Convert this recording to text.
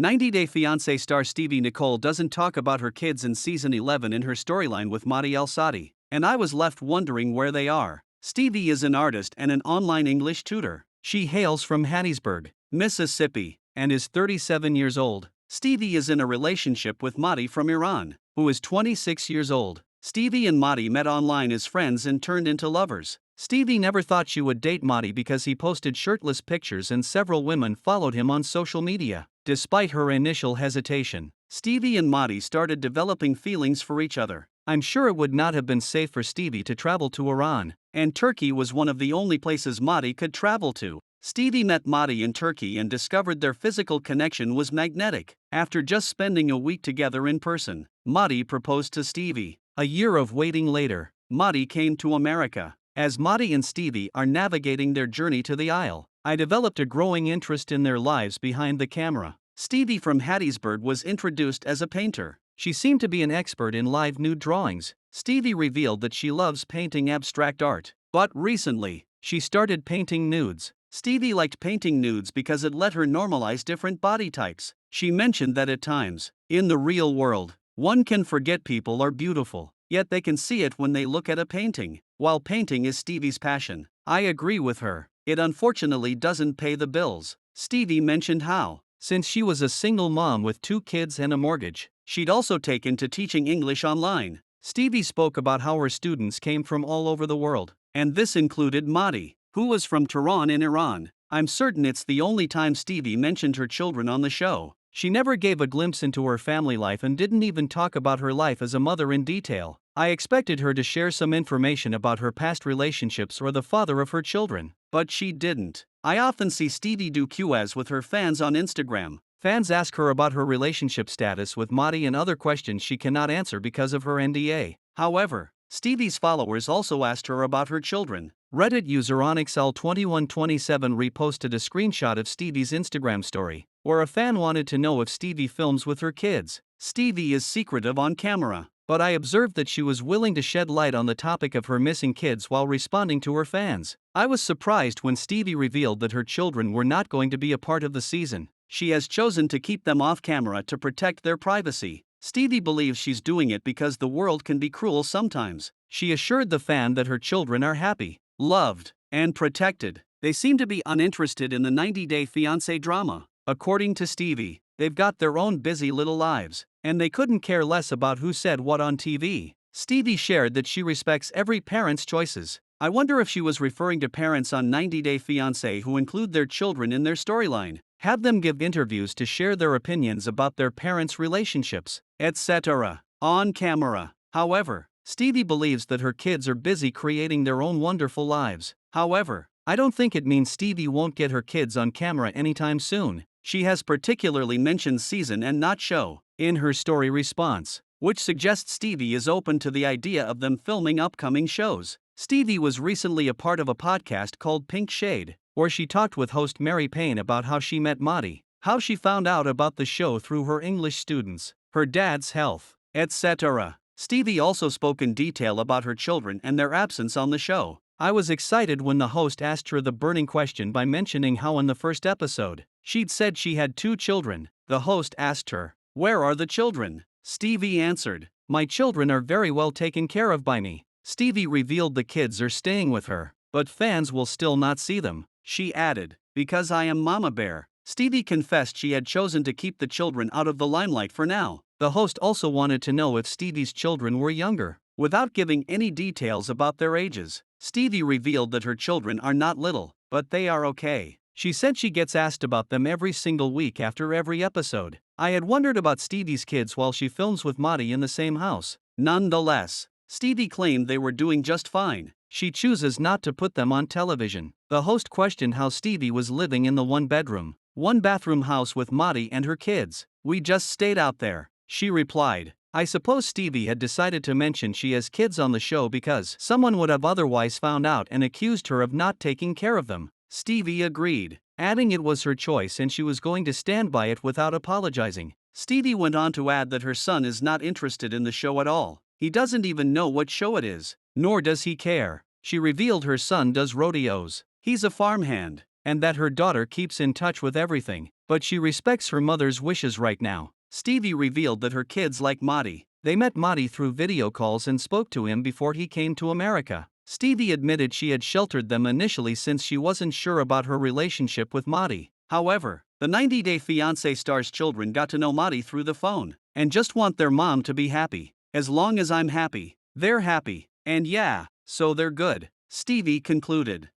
90 Day Fiancé star Stevi Nichole doesn't talk about her kids in season 11 in her storyline with Motti El-Sadi, and I was left wondering where they are. Stevi is an artist and an online English tutor. She hails from Hattiesburg, Mississippi, and is 37 years old. Stevi is in a relationship with Motti from Iran, who is 26 years old. Stevie and Motti met online as friends and turned into lovers. Stevi never thought she would date Motti because he posted shirtless pictures and several women followed him on social media. Despite her initial hesitation, Stevi and Motti started developing feelings for each other. I'm sure it would not have been safe for Stevi to travel to Iran, and Turkey was one of the only places Motti could travel to. Stevi met Motti in Turkey and discovered their physical connection was magnetic. After just spending a week together in person, Motti proposed to Stevi. A year of waiting later, Motti came to America. As Motti and Stevi are navigating their journey to the aisle, I developed a growing interest in their lives behind the camera. Stevi from Hattiesburg was introduced as a painter. She seemed to be an expert in live nude drawings. Stevi revealed that she loves painting abstract art, but recently, she started painting nudes. Stevi liked painting nudes because it let her normalize different body types. She mentioned that at times, in the real world, one can forget people are beautiful, yet they can see it when they look at a painting. While painting is Stevi's passion, I agree with her. It unfortunately doesn't pay the bills. Stevi mentioned how, since she was a single mom with 2 kids and a mortgage, she'd also taken to teaching English online. Stevi spoke about how her students came from all over the world, and this included Motti, who was from Tehran in Iran. I'm certain it's the only time Stevi mentioned her children on the show. She never gave a glimpse into her family life and didn't even talk about her life as a mother in detail. I expected her to share some information about her past relationships or the father of her children, but she didn't. I often see Stevi do Q&As with her fans on Instagram. Fans ask her about her relationship status with Motti and other questions she cannot answer because of her NDA. However, Stevi's followers also asked her about her children. Reddit user OnyxL2127 reposted a screenshot of Stevi's Instagram story, where a fan wanted to know if Stevi films with her kids. Stevi is secretive on camera, but I observed that she was willing to shed light on the topic of her missing kids while responding to her fans. I was surprised when Stevi revealed that her children were not going to be a part of the season. She has chosen to keep them off camera to protect their privacy. Stevi believes she's doing it because the world can be cruel sometimes. She assured the fan that her children are happy, loved, and protected. They seem to be uninterested in the 90 Day Fiancé drama. According to Stevi, they've got their own busy little lives, and they couldn't care less about who said what on TV. Stevi shared that she respects every parent's choices. I wonder if she was referring to parents on 90 Day Fiancé who include their children in their storyline, have them give interviews to share their opinions about their parents' relationships, etc. on camera. However, Stevi believes that her kids are busy creating their own wonderful lives. However, I don't think it means Stevi won't get her kids on camera anytime soon. She has particularly mentioned season and not show in her story response, which suggests Stevi is open to the idea of them filming upcoming shows. Stevi was recently a part of a podcast called Pink Shade, where she talked with host Mary Payne about how she met Motti, how she found out about the show through her English students, her dad's health, etc. Stevi also spoke in detail about her children and their absence on the show. I was excited when the host asked her the burning question by mentioning how in the first episode, she'd said she had 2 children. The host asked her, "Where are the children?" Stevi answered, "My children are very well taken care of by me." Stevi revealed the kids are staying with her, but fans will still not see them. She added, "Because I am Mama Bear." Stevi confessed she had chosen to keep the children out of the limelight for now. The host also wanted to know if Stevi's children were younger. Without giving any details about their ages, Stevi revealed that her children are not little, but they are okay. She said she gets asked about them every single week after every episode. I had wondered about Stevi's kids while she films with Motti in the same house. Nonetheless, Stevi claimed they were doing just fine. She chooses not to put them on television. The host questioned how Stevi was living in the 1-bedroom, 1-bathroom house with Motti and her kids. "We just stayed out there," she replied. I suppose Stevi had decided to mention she has kids on the show because someone would have otherwise found out and accused her of not taking care of them. Stevi agreed, adding it was her choice and she was going to stand by it without apologizing. Stevi went on to add that her son is not interested in the show at all. He doesn't even know what show it is, nor does he care. She revealed her son does rodeos. He's a farmhand, and that her daughter keeps in touch with everything, but she respects her mother's wishes right now. Stevie revealed that her kids like Motti. They met Motti through video calls and spoke to him before he came to America. Stevie admitted she had sheltered them initially since she wasn't sure about her relationship with Motti. However, the 90-Day Fiancé star's children got to know Motti through the phone and just want their mom to be happy. As long as I'm happy, they're happy. And yeah, so they're good, Stevie concluded.